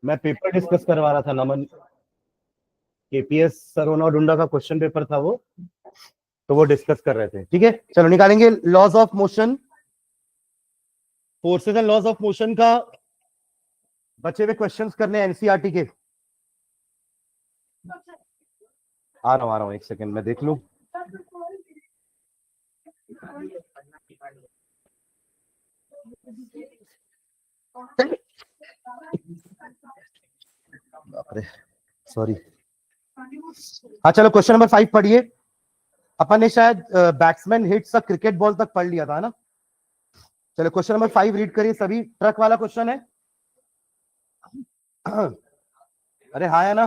मैं paper discuss करवा रहा था नमन, केपीएस सरोना डुंडा का क्वेश्चन पेपर था वो, तो वो डिस्कस कर रहे थे। ठीक है, चलो निकालेंगे laws of motion, forces and laws of motion का बचे हुए क्वेश्चंस करने एनसीईआरटी के। आ रहा हूं एक सेकंड में देख लूं। सॉरी। हाँ चलो, क्वेश्चन नंबर 5 पढ़िए। अपन ने शायद batsman hits a cricket ball तक पढ़ लिया था ना। चलो क्वेश्चन नंबर 5 रीड करिए सभी। ट्रक वाला क्वेश्चन है। अरे हाँ है ना,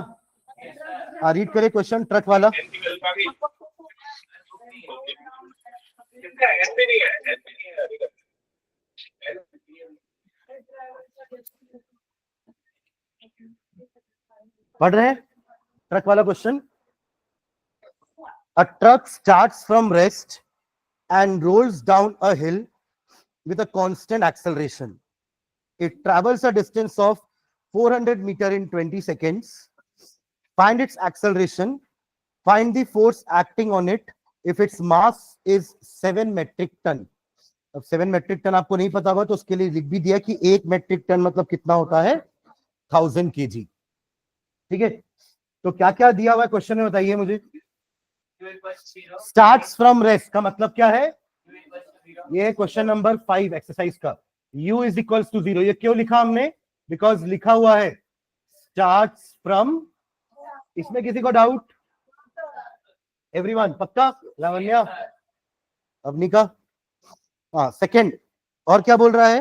हाँ रीड करिए क्वेश्चन ट्रक वाला। पढ़ रहे हैं ट्रक वाला question. A truck starts from rest and rolls down a hill with a constant acceleration. It travels a distance of 400 meter in 20 seconds. Find its acceleration. Find the force acting on it if its mass is 7 metric ton. अब 7 metric ton आपको नहीं पता हुआ तो उसके लिए लिख भी दिया कि 1 मेट्रिक टन मतलब कितना होता है, 1000 kg। ठीक है, तो क्या क्या दिया हुआ है क्वेश्चन में बताइए मुझे। स्टार्ट्स फ्रॉम रेस्ट का मतलब क्या है, ये क्वेश्चन नंबर 5 एक्सरसाइज का। u इज इक्वल्स टू 0, ये क्यों लिखा हमने, बिकॉज लिखा हुआ है स्टार्ट्स फ्रॉम। इसमें किसी को डाउट? एवरीवन पक्का? लावण्या, अवनिका, हाँ सेकंड। और क्या बोल रहा है,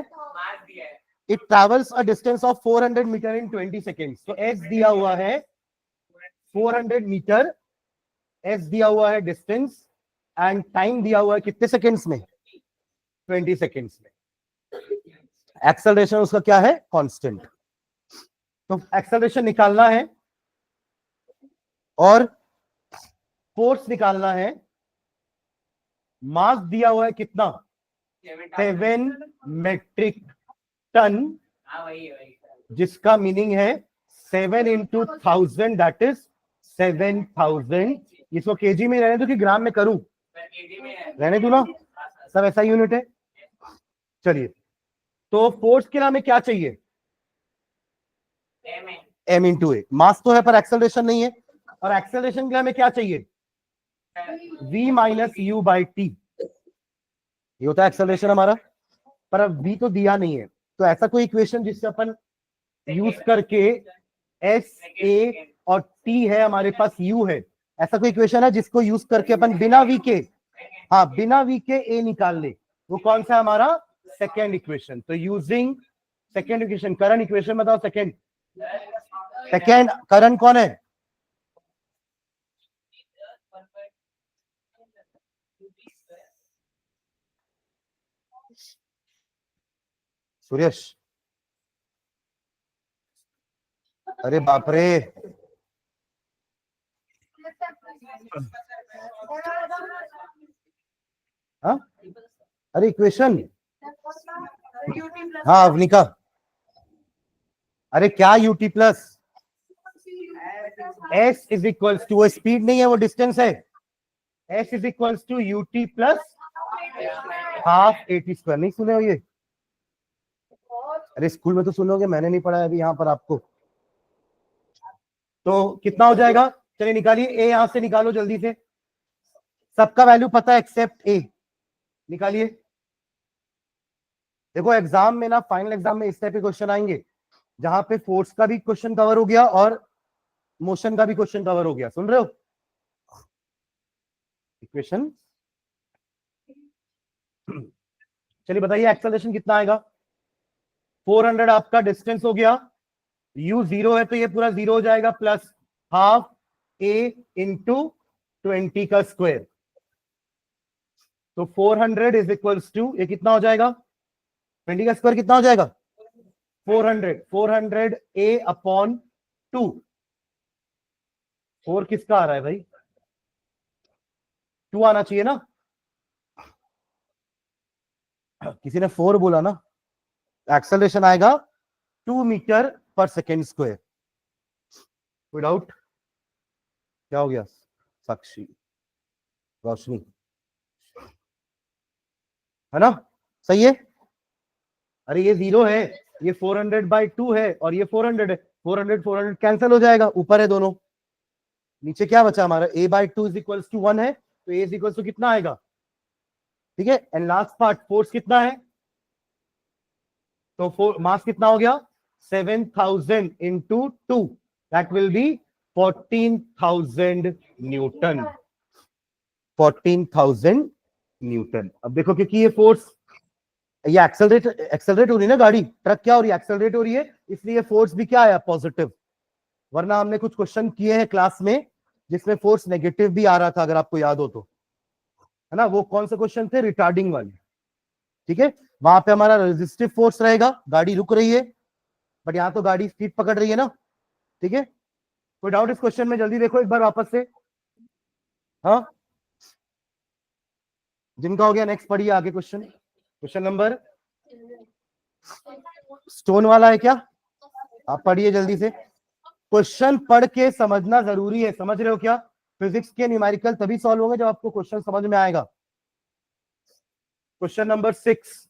it travels a distance of 400 metre in 20 seconds. तो x दिया हुआ है 400 मीटर, s दिया हुआ है डिस्टेंस, एंड टाइम दिया हुआ है कितने सेकेंड्स में, 20 सेकेंड्स में। एक्सेलरेशन उसका क्या है, कांस्टेंट। तो एक्सेलरेशन निकालना है और फोर्स निकालना है। मास दिया हुआ है कितना, 7 मेट्रिक टन, जिसका मीनिंग है 7 into 1000 दैट इज 7000। इसको केजी में रहने दो कि ग्राम में करूं, रहने दो ना, सब ऐसा यूनिट है। चलिए, तो फोर्स के नाम में क्या चाहिए, m इंटू ए। मास तो है पर एक्सेलरेशन नहीं है, और एक्सेलरेशन के नाम में क्या चाहिए, v minus you by T. ये होता है एक्सेलरेशन हमारा, पर अब v तो दिया नहीं है, तो ऐसा कोई इक्वेशन जिससे अपन यूज करके एस ए और टी है हमारे पास u है, ऐसा कोई इक्वेशन है जिसको यूज करके अपन बिना v के, हाँ बिना v के a निकाल ले, वो कौन सा है हमारा, सेकेंड इक्वेशन। तो using second equation, current equation बताओ सेकेंड, सेकेंड करंट कौन है, सुरेश। अरे बाप रे, हाँ अरे इक्वेशन, हाँ अवनिका, अरे क्या UT plus S is equals to, speed नहीं है वो डिस्टेंस है, S is equals to UT plus half AT square. नहीं सुने हो ये, अरे स्कूल में तो सुनोगे, मैंने नहीं पढ़ा है अभी यहाँ पर आपको। तो कितना हो जाएगा, चलिए निकालिए, ए यहां से निकालो जल्दी से, सबका वैल्यू पता है एक्सेप्ट ए, निकालिए। देखो एग्जाम में ना, फाइनल एग्जाम में इस टाइप के क्वेश्चन आएंगे जहां पे फोर्स का भी क्वेश्चन कवर हो गया और मोशन का भी क्वेश्चन कवर हो गया, सुन रहे हो। इक्वेशन चलिए बताइए, एक्सेलरेशन कितना आएगा, 400 आपका डिस्टेंस हो गया, u 0 है तो ये पूरा 0 हो जाएगा, प्लस हाफ a इंटू 20 का स्क्वायर। तो 400 इज इक्वल्स टू, ये कितना हो जाएगा, 20 का स्क्वायर कितना हो जाएगा, 400 a अपॉन 2। 4 किसका आ रहा है भाई, 2 आना चाहिए ना, किसी ने 4 बोला ना। एक्सेलरेशन आएगा 2 मीटर पर सेकेंड स्क्वायर। कोई डाउट? क्या हो गया साक्षी, रोशनी, है ना? सही है। अरे ये 0 है, ये 400/2 है और ये 400 है। 400 कैंसिल हो जाएगा, ऊपर है दोनों। नीचे क्या बचा हमारा? a/2 इज इक्वल्स टू 1 है, तो a इज इक्वल्स टू कितना आएगा? ठीक है। एंड लास्ट पार्ट, फोर्स कितना है? तो मास कितना हो गया? 7000 into 2, that will be 14,000 Newton. 14,000 Newton. अब देखो, क्योंकि ये फोर्स, ये एक्सेलरेट हो रही है ना गाड़ी, ट्रक क्या हो रही है? एक्सेलरेट हो रही है, इसलिए फोर्स भी क्या आया? पॉजिटिव। वरना हमने कुछ क्वेश्चन किए हैं क्लास में जिसमें फोर्स नेगेटिव भी आ रहा था, अगर आपको याद हो तो, है ना? वो कौन से क्वेश्चन थे? रिटार्डिंग वाले। ठीक है, वहां पे हमारा रेजिस्टिव फोर्स रहेगा, गाड़ी रुक रही है, बट यहां तो गाड़ी स्पीड पकड़ रही है ना। ठीक है, कोई डाउट इस क्वेश्चन में? जल्दी देखो एक बार वापस से। हाँ, जिनका हो गया नेक्स्ट पढ़िए आगे क्वेश्चन। क्वेश्चन नंबर, स्टोन वाला है क्या? आप पढ़िए जल्दी से। क्वेश्चन पढ़ के समझना जरूरी है, समझ रहे हो क्या? फिजिक्स के न्यूमेरिकल तभी सॉल्व होंगे जब आपको क्वेश्चन समझ में आएगा। Question number 6,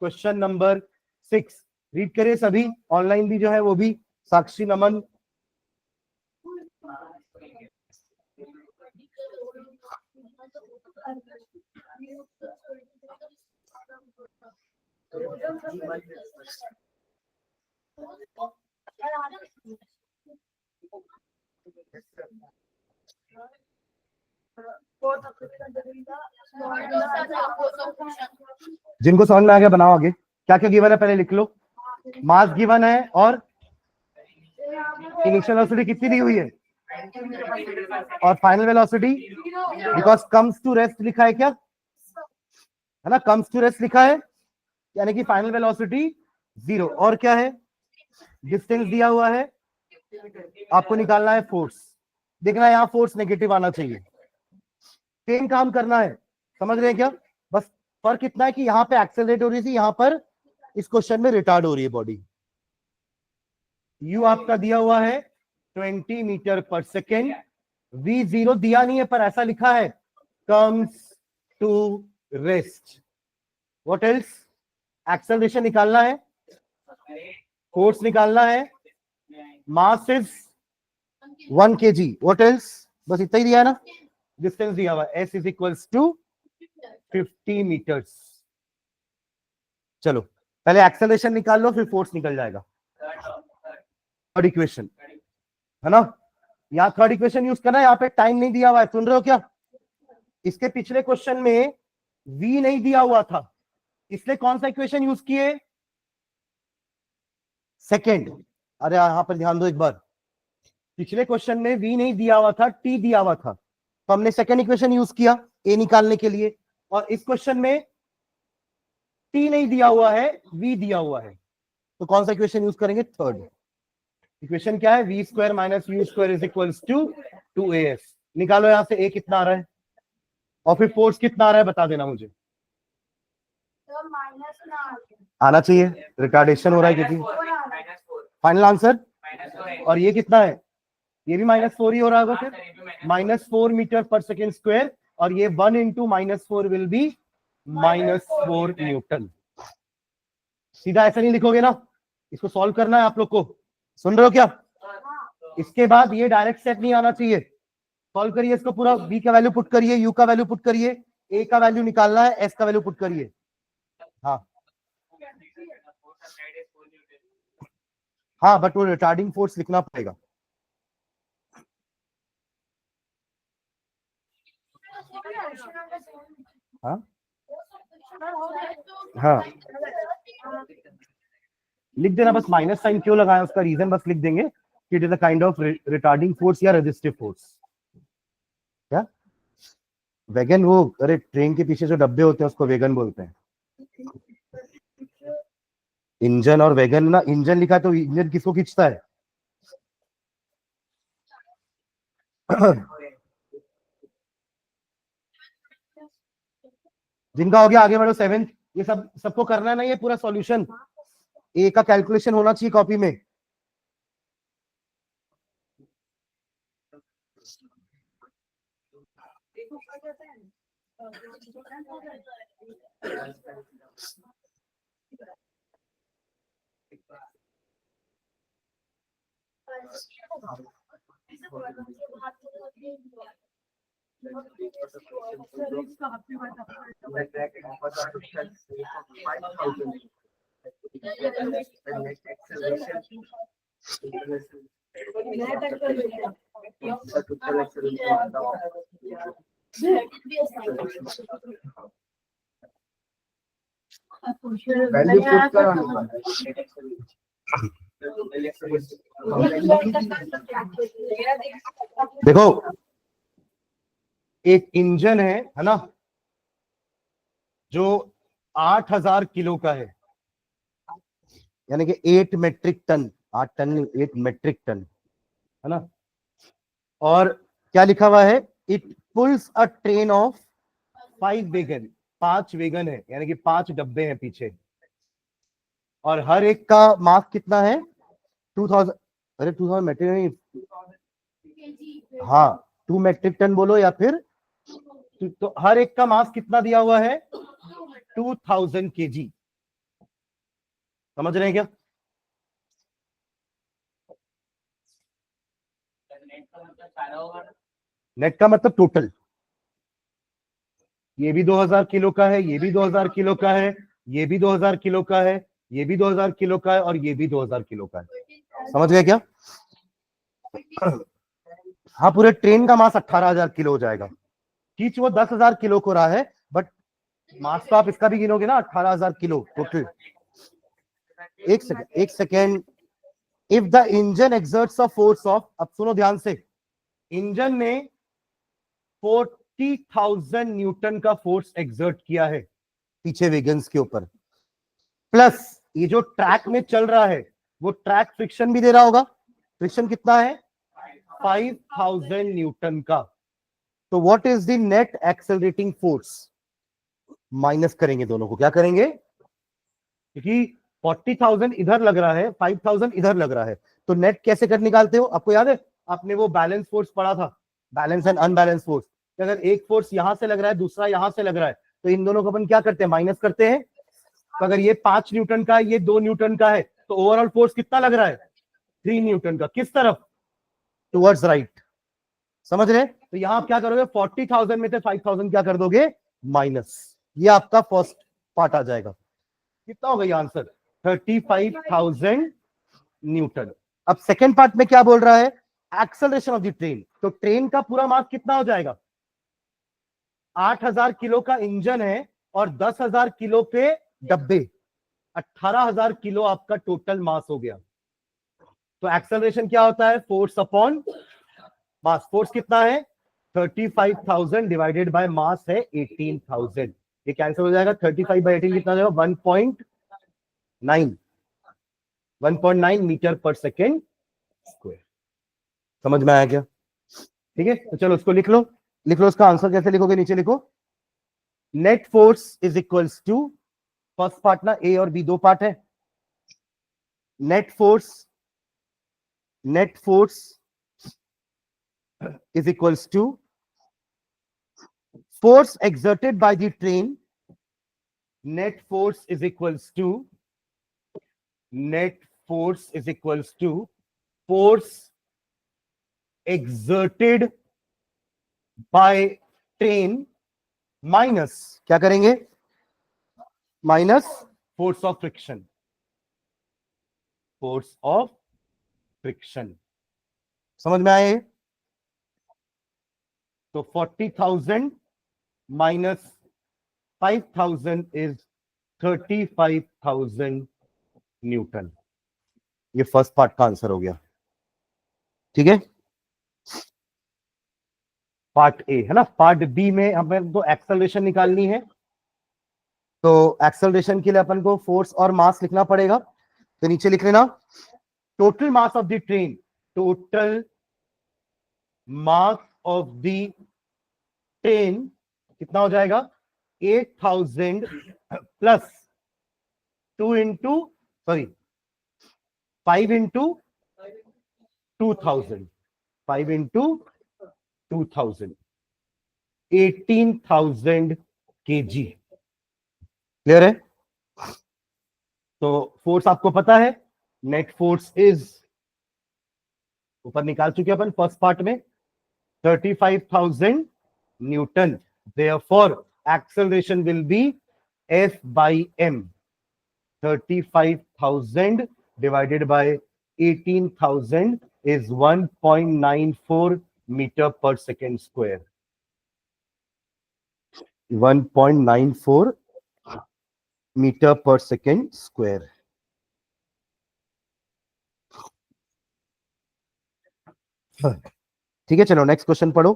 question number 6 read करिए सभी, ऑनलाइन भी जो है वो भी। साक्षी, नमन, जिनको समझ में आ गया बनाओ आगे। क्या क्या गिवन है पहले लिख लो। मास गिवन है और इनिशियल वेलोसिटी कितनी दी हुई है, और final velocity, because comes to rest लिखा है क्या, है ना? कम्स टू रेस्ट लिखा है, यानी कि फाइनल वेलोसिटी 0। और क्या है? डिस्टेंस दिया हुआ है, आपको निकालना है फोर्स। देखना है यहाँ फोर्स नेगेटिव आना चाहिए। सेम काम करना है, समझ रहे हैं क्या? बस फर्क इतना है कि यहाँ पे एक्सेलरेट हो रही थी, यहाँ पर इस क्वेश्चन में रिटार्ड हो रही है बॉडी। यू आपका दिया हुआ है 20 मीटर पर सेकेंड। v0 दिया नहीं है, पर ऐसा लिखा है comes to rest. What else? Acceleration निकालना है, फोर्स निकालना है, mass is 1 kg। What else? बस इतना ही दिया है ना। डिस्टेंस दिया हुआ है, s is equals to 50 metres. चलो पहले एक्सेलरेशन निकाल लो, फिर फोर्स निकल जाएगा। थर्ड इक्वेशन, है ना? यहाँ थर्ड इक्वेशन यूज करना है, यहाँ पे टाइम नहीं दिया हुआ है, सुन रहे हो क्या? इसके पिछले क्वेश्चन में v नहीं दिया हुआ था, इसलिए कौन सा इक्वेशन यूज किए? सेकेंड। अरे यहां पर ध्यान दो एक बार, पिछले क्वेश्चन में v नहीं दिया हुआ था, t दिया हुआ था, तो हमने सेकेंड इक्वेशन यूज किया a निकालने के लिए। और इस क्वेश्चन में t नहीं दिया हुआ है, v दिया हुआ है, तो कौन सा इक्वेशन यूज करेंगे? Third equation. क्या है? v square minus u square is equals to 2as। निकालो यहां से a कितना आ रहा है, और फिर फोर्स कितना आ रहा है बता देना मुझे। आना चाहिए, रिटार्डेशन हो रहा है क्योंकि। Final answer. और ये कितना है? ये भी -4 ही हो रहा होगा, फिर -4 मीटर पर सेकेंड स्क्वायर, और ये 1 इंटू -4 विल बी -4 न्यूटन। सीधा ऐसा नहीं लिखोगे ना, इसको सॉल्व करना है आप लोग को, सुन रहे हो क्या? इसके बाद ये डायरेक्ट सेट नहीं आना चाहिए। सॉल्व करिए इसको पूरा, v का वैल्यू पुट करिए, u का वैल्यू पुट करिए, a का वैल्यू निकालना है, s का वैल्यू पुट करिए। हाँ हाँ, बट वो रिटार्डिंग फोर्स लिखना पड़ेगा। हाँ हाँ, लिख देना, बस माइनस साइन क्यों लगाया उसका रीजन बस लिख देंगे कि it is a kind of retarding force या रेजिस्टिव फोर्स। क्या वैगन? वो अरे ट्रेन के पीछे जो डब्बे होते हैं उसको वैगन बोलते हैं। इंजन और वैगन ना, इंजन लिखा तो इंजन किसको खींचता है? जिनका हो गया आगे बढ़ो। 7, ये सब सबको करना है ना, ये पूरा सॉल्यूशन। ए का कैलकुलेशन होना चाहिए कॉपी में। वैल्यू पुट करो। देखो एक इंजन है ना, जो 8000 किलो का है, यानी कि 8 मेट्रिक टन, 8 टन नहीं 8 मेट्रिक टन, है ना। और क्या लिखा हुआ है, it pulls a train of 5 wagon, 5 wagon है, यानी कि 5 डब्बे हैं पीछे, और हर एक का मास कितना है 2000, अरे 2000 मेट्रिक नहीं, हाँ 2 मेट्रिक टन बोलो या फिर, तो हर एक का मास कितना दिया हुआ है 2000 केजी। समझ रहे हैं क्या? नेट का मतलब टोटल, ये भी 2000 किलो का है, ये भी 2000 किलो का है, ये भी 2000 किलो का है, ये भी 2000 किलो का है, और ये भी 2000 किलो का है। समझ गए क्या? हाँ, पूरे ट्रेन का मास 18000 किलो हो जाएगा। ठीक, वो 10,000 किलो को रहा है, बट मास तो आप इसका भी गिनोगे ना, 18000 किलो टोटल। एक सेकेंड, एक second. If the engine exerts a force of, अब सुनो ध्यान से, इंजन ने 40,000 न्यूटन का फोर्स एक्सर्ट किया है पीछे वेगन्स के ऊपर, प्लस ये जो ट्रैक में चल रहा है वो ट्रैक फ्रिक्शन भी दे रहा होगा। फ्रिक्शन कितना है 5000 न्यूटन का। तो what is the net accelerating force? Minus करेंगे दोनों को, क्या करेंगे, क्योंकि 40,000 इधर लग रहा है, 5000 इधर लग रहा है, तो नेट कैसे कर निकालते हो? आपको याद है आपने वो बैलेंस फोर्स पढ़ा था, बैलेंस एंड अनबैलेंस फोर्स। अगर एक फोर्स यहां से लग रहा है, दूसरा यहां से लग रहा है, तो इन दोनों को अपन क्या करते हैं, माइनस करते हैं। तो अगर ये 5 न्यूटन का है, ये 2 न्यूटन का है, तो ओवरऑल फोर्स कितना लग रहा है 3 न्यूटन का। किस तरफ? Towards right. समझ रहे? तो यहां आप क्या करोगे, 40,000 में से 5,000 क्या कर दोगे, माइनस। ये आपका फर्स्ट पार्ट आ जाएगा। कितना होगा ये आंसर, 35,000 न्यूटन। अब सेकेंड पार्ट में क्या बोल रहा है, एक्सेलरेशन ऑफ द ट्रेन। तो ट्रेन का पूरा मास कितना हो जाएगा, 8000 किलो का इंजन है और 10,000 किलो पे डब्बे, 18,000 किलो आपका टोटल मास हो गया। तो एक्सेलरेशन क्या होता है, फोर्स अपॉन मास। फोर्स कितना है 35,000 डिवाइडेड बाय मास है 18,000। ये कैंसिल हो जाएगा, 35 बाई 18 कितना हो जाएगा 1.9 मीटर पर सेकेंड स्क्वायर। समझ में आया क्या? ठीक है, तो चलो उसको लिख लो। लिख लो, उसका आंसर कैसे लिखोगे, नीचे लिखो। Net force is equals to, first part ना, ए और बी दो पार्ट है। Net force is equals to force exerted by the train. Net force is equals to force exerted by train minus, क्या करेंगे, माइनस फोर्स ऑफ फ्रिक्शन। समझ में आए? तो 40,000 माइनस 5,000 इज 35,000 न्यूटन। ये फर्स्ट पार्ट का आंसर हो गया। ठीक है, पार्ट ए है ना। पार्ट बी में हमें तो एक्सेलरेशन निकालनी है, तो एक्सेलरेशन के लिए अपन को फोर्स और मास लिखना पड़ेगा। तो नीचे लिख लेना, total mass of the train, total mass of the train कितना हो जाएगा 8,000 plus 2 into, sorry 5 into 2,000, 5 into 2000, 18,000 kg। Clear है? तो फोर्स आपको पता है, नेट फोर्स इज, ऊपर निकाल चुके अपन फर्स्ट पार्ट में, 35,000 Newton. Therefore acceleration will be F by m। 35,000 divided by 18,000 is 1.94 meter per second square। 1.94 meter per second square। ठीक है, चलो नेक्स्ट क्वेश्चन पढ़ो।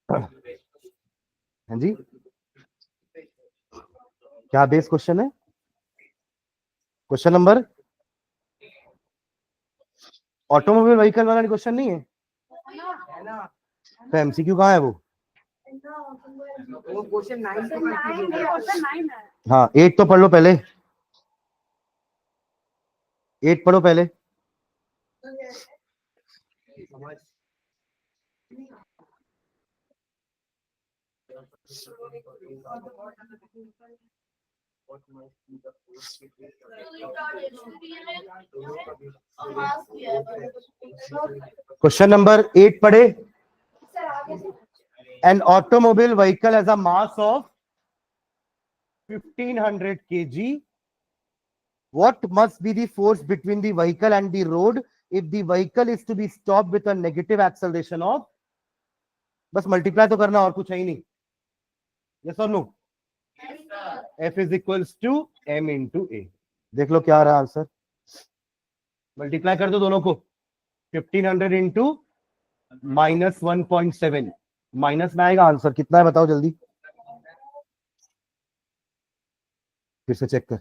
हाँ जी, क्या बेस क्वेश्चन है? क्वेश्चन नंबर, ऑटोमोबाइल व्हीकल वाला क्वेश्चन नहीं है तो एमसीक्यू कहाँ है वो? क्वेश्चन 9 है। हाँ, 8 तो पढ़ लो पहले, 8 पढ़ो पहले। क्वेश्चन नंबर 8 पढ़े। An automobile vehicle has a mass of 1500 kg. What must be the force between the vehicle and the road if the vehicle is to be stopped with a negative acceleration of, बस multiply तो करना और कुछ है ही नहीं। Yes और no? F is equals to m into a। देख लो क्या आ रहा है आंसर, मल्टीप्लाई कर दो दोनों को। 1500 इंटू -1.7, माइनस में आएगा आंसर, कितना है बताओ जल्दी, फिर से चेक कर।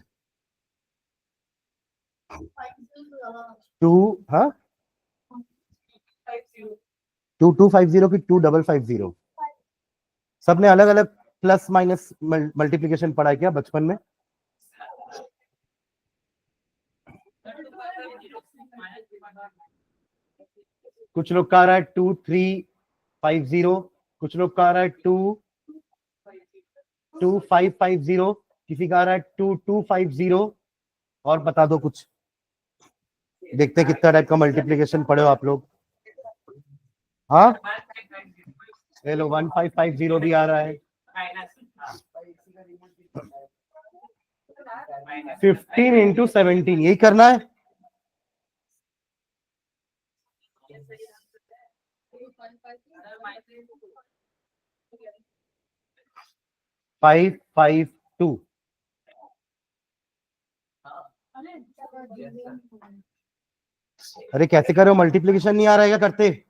2250 की 2550, सबने अलग अलग प्लस माइनस मल्टीप्लिकेशन पढ़ा है क्या बचपन में? कुछ लोग का रहा है 2350, कुछ लोग का रहा है 2550, किसी का रहा है 2250, और बता दो कुछ, देखते हैं कितना टाइप का मल्टीप्लिकेशन पढ़े हो आप लोग। हाँ, हेलो 1550 भी आ रहा है, 15 इंटू 17, यही करना है। फाइव 552। अरे कैसे कर रहे हो, मल्टीप्लिकेशन नहीं आ रहा है क्या करते?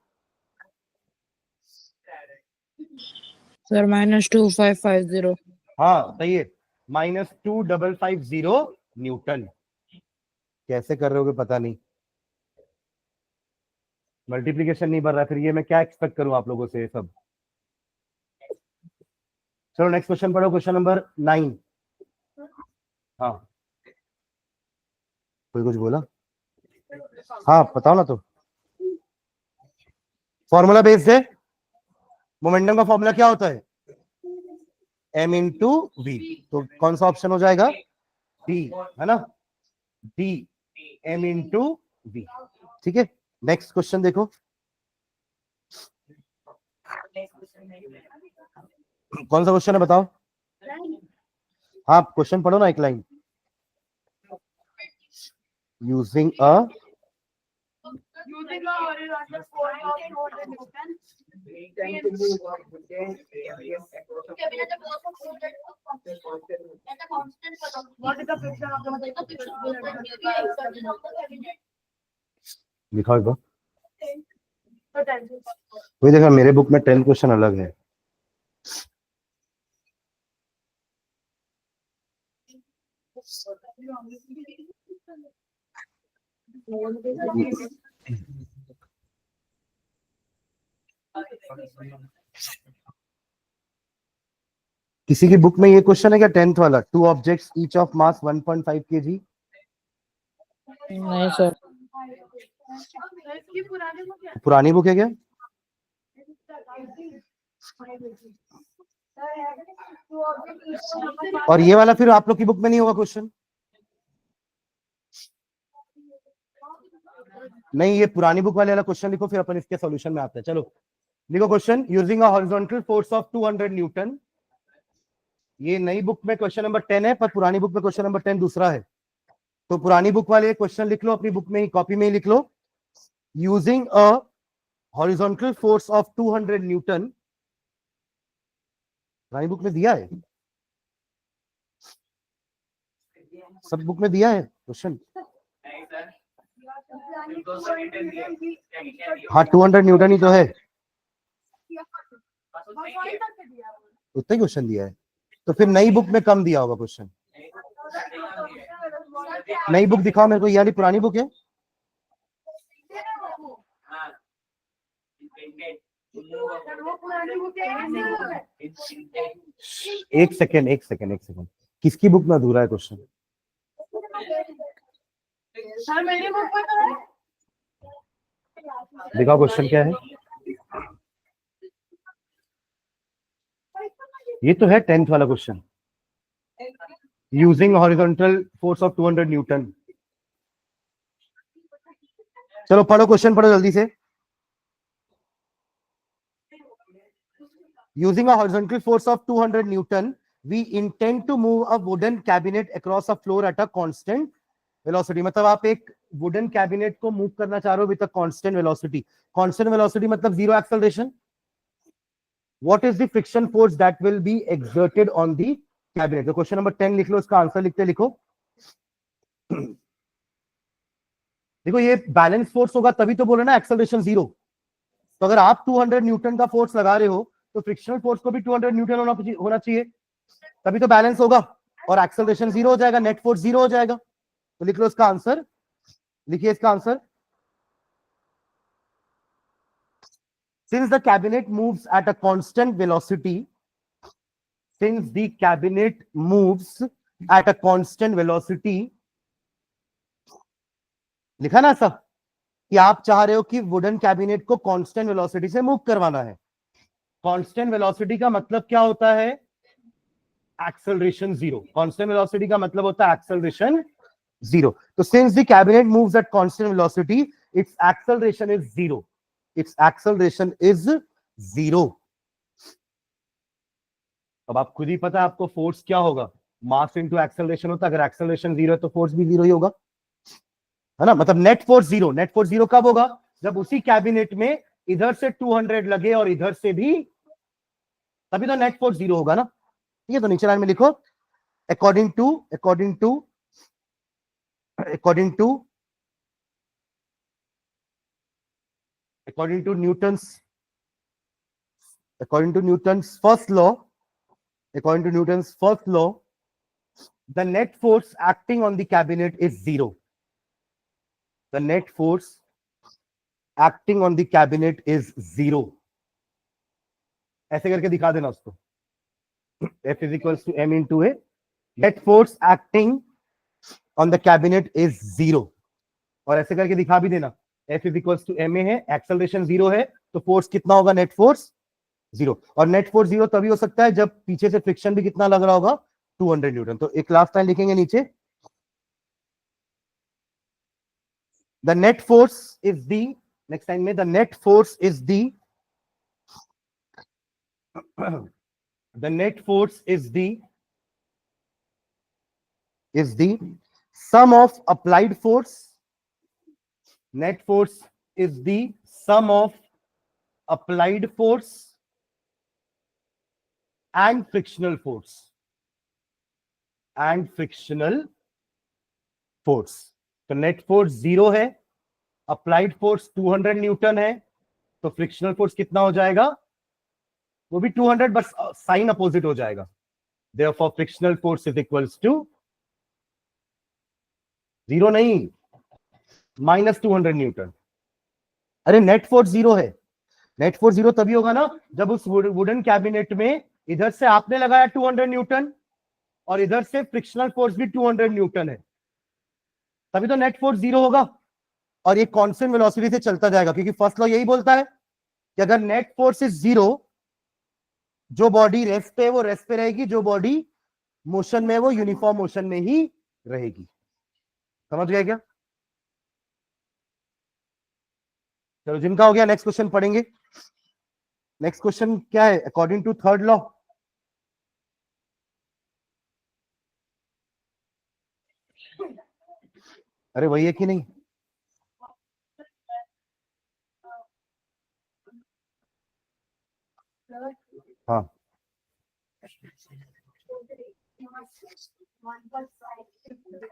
सर -2550। हाँ सही है, -2550 न्यूटन। कैसे कर रहे हो पता नहीं, मल्टीप्लिकेशन नहीं बढ़ रहा है, फिर ये मैं क्या एक्सपेक्ट करूं आप लोगों से सब। चलो नेक्स्ट क्वेश्चन पढ़ो, क्वेश्चन नंबर 9। हाँ, कोई कुछ बोला? हाँ बताओ ना, तो फॉर्मूला बेस्ड है, मोमेंटम का फॉर्मूला क्या होता है? m into V. तो कौन सा ऑप्शन हो जाएगा? डी, है ना, डी, m इंटू वी। ठीक है, नेक्स्ट क्वेश्चन देखो। कौन सा क्वेश्चन है बताओ? हाँ क्वेश्चन पढ़ो ना, एक लाइन। यूजिंग अ लिखा हुआ, कोई देखा मेरे बुक में 10 क्वेश्चन अलग है। किसी की बुक में ये क्वेश्चन है क्या 10th वाला? 2 objects each of mass 1.5 kg। नहीं सर। ये पुराने को क्या पुरानी बुक है क्या? और ये वाला फिर आप लोग की बुक में नहीं होगा क्वेश्चन? नहीं, ये पुरानी बुक वाले वाला क्वेश्चन लिखो, फिर अपन इसके सॉल्यूशन में आते हैं। चलो लिखो question, using a horizontal force of 200 Newton. ये नई बुक में क्वेश्चन नंबर 10 है, पर पुरानी बुक में क्वेश्चन नंबर 10 दूसरा है। तो पुरानी बुक वाले क्वेश्चन लिख लो, अपनी बुक में ही, कॉपी में ही लिख लो। Using a horizontal force of 200 newton, पुरानी बुक में दिया है, सब बुक में दिया है क्वेश्चन। हाँ 200 न्यूटन ही तो है, उतना ही क्वेश्चन दिया है। तो फिर नई बुक में कम दिया होगा क्वेश्चन। नई बुक दिखाओ मेरे को, ये वाली पुरानी बुक है। एक सेकेंड, किसकी बुक में अधूरा है क्वेश्चन? सर मेरी बुक में तो है। दिखाओ क्वेश्चन क्या है। ये तो है 10th वाला question, using horizontal force of 200 Newton. चलो पढ़ो क्वेश्चन, पढ़ो जल्दी से। Using a horizontal force of 200 Newton, we intend to move a wooden cabinet across a floor at a constant velocity. मतलब आप एक wooden cabinet को move करना चाह रहे हो with a constant velocity. Constant velocity मतलब zero acceleration. What is the friction force that will be exerted on the cabinet? तो क्वेश्चन नंबर 10 लिख लो, इसका आंसर लिखते लिखो। देखो ये बैलेंस फोर्स होगा तभी तो बोले ना एक्सेलरेशन जीरो। तो अगर आप 200 न्यूटन का फोर्स लगा रहे हो तो फ्रिक्शनल फोर्स को भी 200 न्यूटन होना चाहिए, तभी तो बैलेंस होगा और एक्सेलरेशन जीरो हो जाएगा, नेट फोर्स जीरो हो जाएगा। तो लिख लो इसका आंसर, लिखिए इसका answer. Since the cabinet moves at a constant velocity, since the cabinet moves at a constant velocity, लिखा ना सब कि आप चाह रहे हो कि वुडन कैबिनेट को कांस्टेंट वेलोसिटी से मूव करवाना है। कांस्टेंट वेलोसिटी का मतलब क्या होता है? Acceleration zero. कांस्टेंट वेलोसिटी का मतलब होता है एक्सेलरेशन जीरो। तो since the cabinet moves at constant velocity, it's acceleration is zero, it's acceleration is zero. अब आप खुद ही पता है आपको फोर्स क्या होगा, मास इनटू एक्सेलरेशन होता है। अगर एक्सेलरेशन जीरो है तो फोर्स भी जीरो ही होगा, है ना। मतलब net force zero. Net force zero कब होगा? जब उसी कैबिनेट में इधर से 200 लगे और इधर से भी, तभी तो नेट फोर्स जीरो होगा ना। ठीक है, तो नीचे लाइन में लिखो, according to Newton's first law, the net force acting on the cabinet is zero. The net force acting on the cabinet is zero. ऐसे करके दिखा देना उसको, F is equals to m into a. Net force acting on the cabinet is zero. और ऐसे करके दिखा भी देना, F is equals to ma है, एक्सेलरेशन जीरो है, तो फोर्स कितना होगा? Net force zero. और नेट फोर्स जीरो तभी हो सकता है जब पीछे से फ्रिक्शन भी कितना लग रहा होगा? 200 न्यूटन। तो एक लास्ट लाइन लिखेंगे नीचे, the net force is the, next time में, the net force is the sum of applied force. Net force is the sum of applied force and frictional force. तो नेट फोर्स जीरो है, applied force 200 Newton है, तो frictional force कितना हो जाएगा? वो भी 200, बस साइन अपोजिट हो जाएगा। Therefore frictional force is equals to zero नहीं, -200 न्यूटन। अरे नेट फोर्स जीरो है। नेट फोर्स जीरो तभी होगा ना जब उस वुडन कैबिनेट में इधर से आपने लगाया 200 न्यूटन और इधर से फ्रिक्शनल फोर्स भी 200 न्यूटन है, तभी तो नेट फोर्स जीरो होगा। और ये कांस्टेंट वेलोसिटी से चलता जाएगा, क्योंकि फर्स्ट लॉ यही बोलता है कि अगर नेट फोर्स इज 0, जो बॉडी रेस्ट पे वो रेस्ट पे रहेगी, जो बॉडी मोशन में वो यूनिफॉर्म मोशन में ही रहेगी। समझ गए क्या? चलो जिनका हो गया नेक्स्ट क्वेश्चन पढ़ेंगे। नेक्स्ट क्वेश्चन क्या है? अकॉर्डिंग टू थर्ड लॉ, अरे वही है कि नहीं? हाँ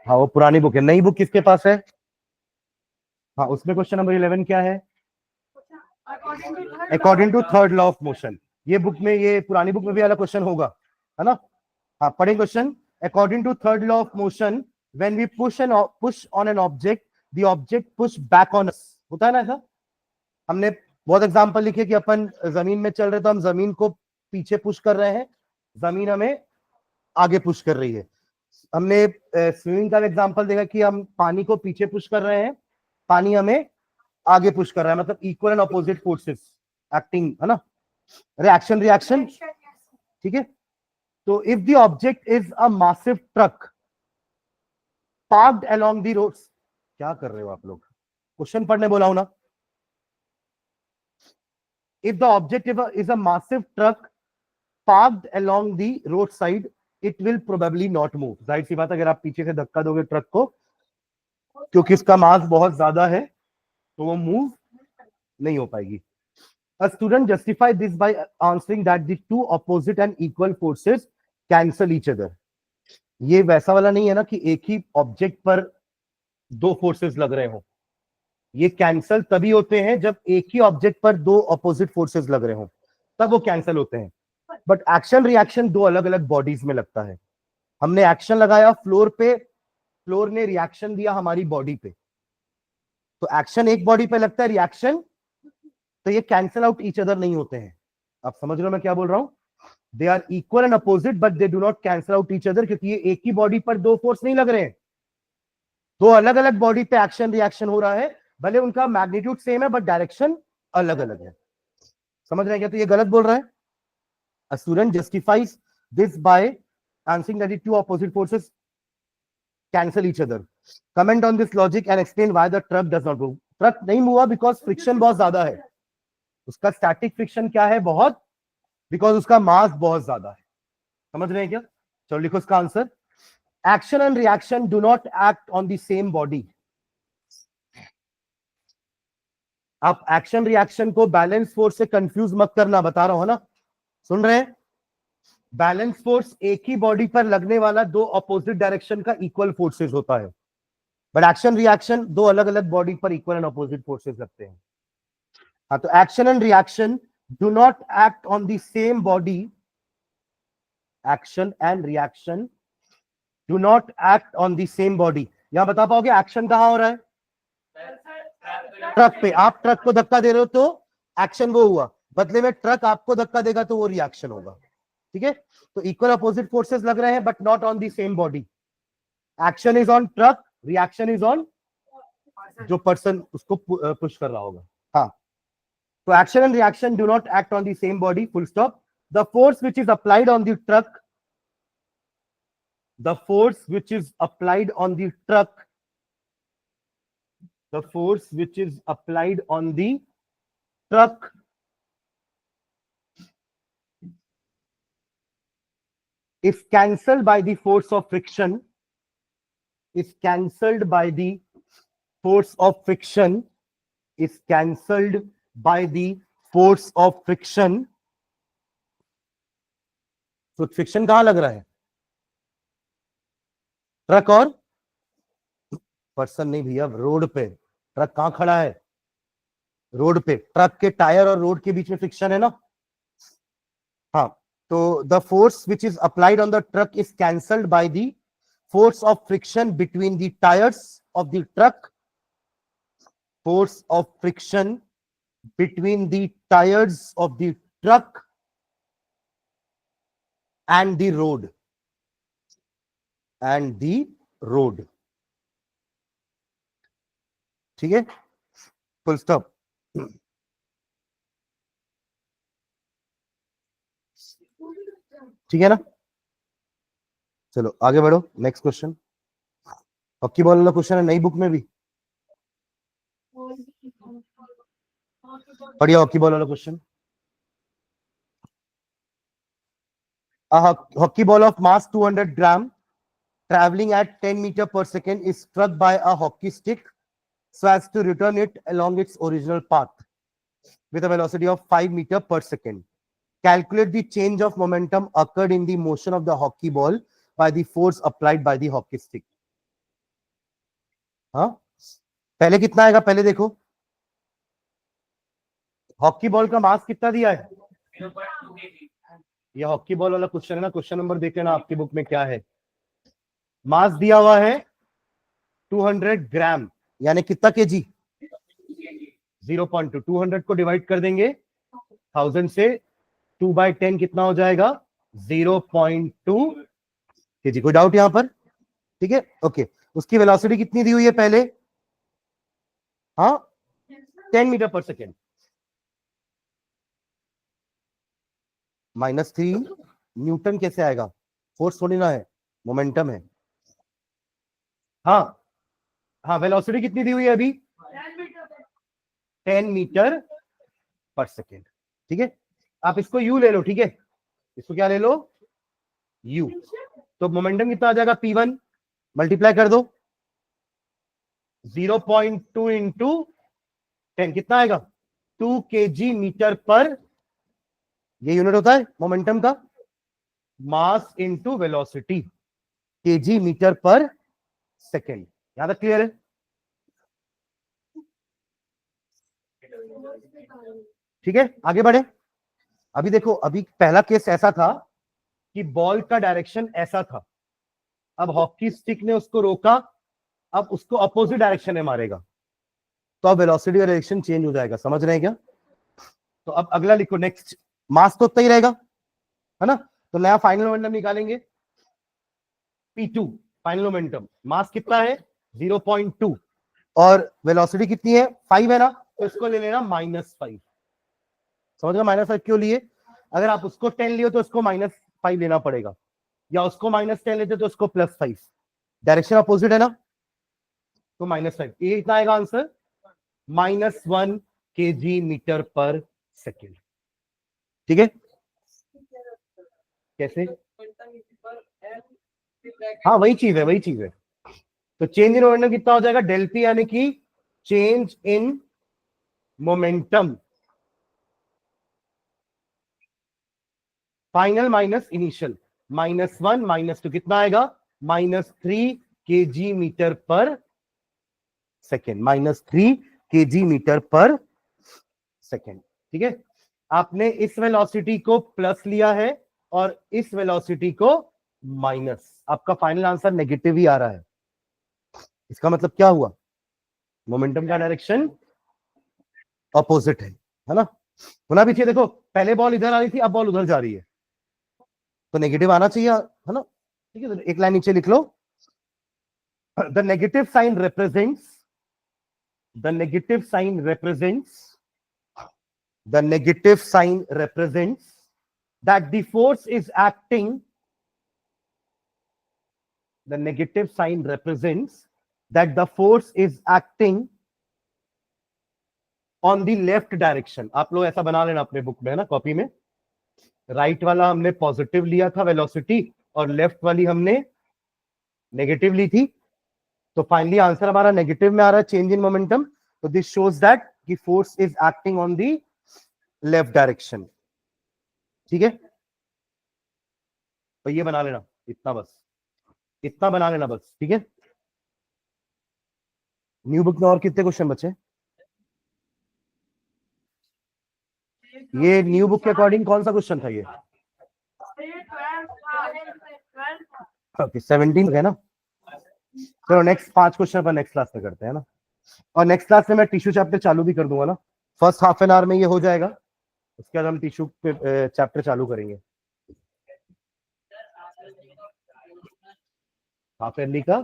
हाँ, वो पुरानी बुक है, नई बुक किसके पास है? हाँ, उसमें क्वेश्चन नंबर 11 क्या है? According to third law of motion. ये बुक में, ये पुरानी बुक में भी वाला क्वेश्चन होगा, है ना? हाँ, पढ़ें question. According to third law of motion, when we push on an object, the object push back on us. होता है ना ऐसा? हमने बहुत एग्जांपल लिखे कि अपन जमीन में चल रहे तो हम जमीन को पीछे पुश कर रहे हैं, जमीन हमें आगे पुश कर रही है। हमने स्विमिंग का एग्जांपल देखा कि हम पानी को पीछे पुश कर रहे हैं, पानी हमें आगे पुश कर रहा है, मतलब equal and opposite forces acting, है ना? रिएक्शन रिएक्शन, ठीक है। तो if the object is a massive truck parked along the roads, क्या कर रहे हो आप लोग? क्वेश्चन पढ़ने बोला हूं ना। If the object is a massive truck parked along the roadside, it will probably not move. जाहिर सी बात, अगर आप पीछे से धक्का दोगे ट्रक को, क्योंकि इसका मास बहुत ज्यादा है, तो वो मूव नहीं हो पाएगी। A student justify this by answering that the two opposite and equal forces cancel each other. ये वैसा वाला नहीं है ना कि एक ही ऑब्जेक्ट पर दो फोर्सेस लग रहे हो। ये कैंसल तभी होते हैं जब एक ही ऑब्जेक्ट पर दो अपोजिट फोर्सेस लग रहे हो, तब वो कैंसल होते हैं। बट एक्शन रिएक्शन दो अलग अलग बॉडीज में लगता है। हमने एक्शन लगाया फ्लोर पे, फ्लोर ने रिएक्शन दिया हमारी बॉडी पे, तो एक्शन एक बॉडी पे लगता है, रिएक्शन, तो ये कैंसल आउट ईच अदर नहीं होते हैं। आप समझ रहे हो मैं क्या बोल रहा हूं? They are equal and opposite but they do not cancel out each other, क्योंकि ये एक ही बॉडी पर दो फोर्स नहीं लग रहे हैं, दो अलग अलग बॉडी पे एक्शन रिएक्शन हो रहा है, भले उनका मैग्नीट्यूड सेम है बट डायरेक्शन अलग अलग है। समझ रहे हैं क्या? तो ये गलत बोल रहा है। A student justifies this by answering that the two opposite forces cancel each other. Comment on this logic and explain why the truck does not move. Truck नहीं हुआ बिकॉज फ्रिक्शन बहुत ज्यादा है। उसका स्टैटिक फ्रिक्शन क्या है? बहुत, because उसका मास बहुत ज्यादा है। समझ रहे हैं क्या? चलो लिखो इसका answer. Action and reaction do not act on the same body. आप एक्शन रिएक्शन को बैलेंस फोर्स से कंफ्यूज मत करना, बता रहा हूं ना, सुन रहे हैं? बैलेंस फोर्स एक ही बॉडी पर लगने वाला दो अपोजिट डायरेक्शन का इक्वल फोर्सेस होता है, बट एक्शन रिएक्शन दो अलग अलग बॉडी पर इक्वल एंड अपोजिट फोर्सेस लगते हैं। हाँ, तो action and reaction do not act on the same body. Action and reaction do not act on the same body. यहां बता पाओगे एक्शन कहां हो रहा है? ट्रक पे। आप ट्रक को धक्का दे रहे हो तो एक्शन वो हुआ, बदले में ट्रक आपको धक्का देगा तो वो रिएक्शन होगा। ठीक है, तो इक्वल अपोजिट फोर्सेस लग रहे हैं but not on the same body. Action is on truck, reaction is on जो पर्सन उसको पुश कर रहा होगा। हाँ, तो action and reaction do not act on the same body, full stop. The force which is applied on the truck, the force which is applied on the truck, the force which is applied on the truck is cancelled by the force of friction, is cancelled by the force of friction, is cancelled by the force of friction। तो friction कहां लग रहा है? Truck और person नहीं भैया, road पे। Truck कहां खड़ा है? रोड पे। ट्रक के टायर और रोड के बीच में फ्रिक्शन है ना। हाँ, तो the force which is applied on the truck is cancelled by the force of friction between the tyres of the truck, force of friction between the tyres of the truck and the road, and the road. ठीक है, full stop. ठीक है ना, चलो आगे बढ़ो, next question. Hockey ball वाला question है नई बुक में भी, पढ़िए हॉकी बॉल वाला question. A hockey ball of mass 200 gram traveling at 10 meter per second is struck by a hockey stick so as to return it along its original path with a velocity of 5 meter per second. Calculate the change of momentum occurred in the motion of the hockey ball by the force applied by the hockey stick. हाँ, पहले कितना आएगा पहले देखो, hockey ball का मास कितना दिया है, ये हॉकी बॉल वाला क्वेश्चन है ना, क्वेश्चन नंबर देख लेना आपकी बुक में क्या है। मास दिया हुआ है 200 ग्राम, यानी कितना केजी, 0.2, 200 को डिवाइड कर देंगे 1000 से, 2/10 कितना हो जाएगा, 0.2 केजी। कोई डाउट यहां पर, ठीक है, ओके। उसकी वेलोसिटी कितनी दी हुई है पहले, हाँ 10 मीटर पर सेकेंड, -3 न्यूटन कैसे आएगा, फोर्स थोड़ी ना है, मोमेंटम है। हाँ हाँ, वेलोसिटी कितनी दी हुई है अभी, 10 मीटर पर सेकेंड, ठीक है। आप इसको यू ले लो, ठीक है, इसको क्या ले लो, यू। तो मोमेंटम कितना आ जाएगा, P1 मल्टीप्लाई कर दो 0.2 इंटू 10 कितना आएगा, 2 kg मीटर पर, ये यूनिट होता है मोमेंटम का, mass into velocity, kg metre per second. यहां तक क्लियर है, ठीक है, आगे बढ़े। अभी देखो, अभी पहला केस ऐसा था कि बॉल का डायरेक्शन ऐसा था, अब हॉकी स्टिक ने उसको रोका, अब उसको अपोजिट डायरेक्शन में मारेगा, तो अब वेलोसिटी का डायरेक्शन चेंज हो जाएगा, समझ रहे हैं क्या। तो अब अगला लिखो, नेक्स्ट, मास तो उतना ही रहेगा, है ना, तो नया फाइनल मोमेंटम निकालेंगे, P2 फाइनल मोमेंटम, मास कितना है 0.2 और वेलोसिटी कितनी है 5 है ना, तो इसको ले लेना -5। समझ गए -5 क्यों लिए, अगर आप उसको 10 लियो तो उसको -5 लेना पड़ेगा, या उसको -10 लेते तो उसको +5, डायरेक्शन अपोजिट है ना, तो -5, ये इतना आएगा answer, -1 kg metre per second, ठीक है। कैसे, हाँ वही चीज है, वही चीज है। तो चेंज इन मोमेंटम कितना हो जाएगा, डेल पी, यानी कि change in momentum final minus initial, -1 -2 कितना आएगा, -3 kg metre per second, -3 kg metre per second, ठीक है। आपने इस वेलोसिटी को प्लस लिया है और इस वेलोसिटी को माइनस, आपका फाइनल आंसर नेगेटिव ही आ रहा है। इसका मतलब क्या हुआ, मोमेंटम का डायरेक्शन अपोजिट है ना, होना भी चाहिए। देखो पहले बॉल इधर आ रही थी, अब बॉल उधर जा रही है, तो नेगेटिव आना चाहिए, है ना, ठीक है। तो एक लाइन नीचे लिख लो, the negative sign represents, the negative sign represents the negative sign represents that the force is acting, the negative sign represents that the force is acting on the left direction। आप लोग ऐसा बना लेना अपने book में, है ना, copy में, राइट वाला हमने पॉजिटिव लिया था वेलोसिटी और लेफ्ट वाली हमने नेगेटिव ली थी, तो फाइनली आंसर हमारा नेगेटिव में आ रहा है, चेंज इन मोमेंटम। तो this shows that the force is acting on the left direction, ठीक है। तो ये बना लेना, इतना बस, इतना बना लेना बस, ठीक है। न्यू बुक में और कितने क्वेश्चन बचे, ये न्यू बुक के अकॉर्डिंग कौन सा क्वेश्चन था ये, ओके 17 है ना। चलो नेक्स्ट 5 क्वेश्चन पर नेक्स्ट क्लास में करते हैं ना, और नेक्स्ट क्लास में मैं टिश्यू चैप्टर चालू भी कर दूंगा ना, फर्स्ट हाफ एन आवर में ये हो जाएगा, उसके बाद हम टिश्यू चैप्टर चालू करेंगे, हाफ एयरली का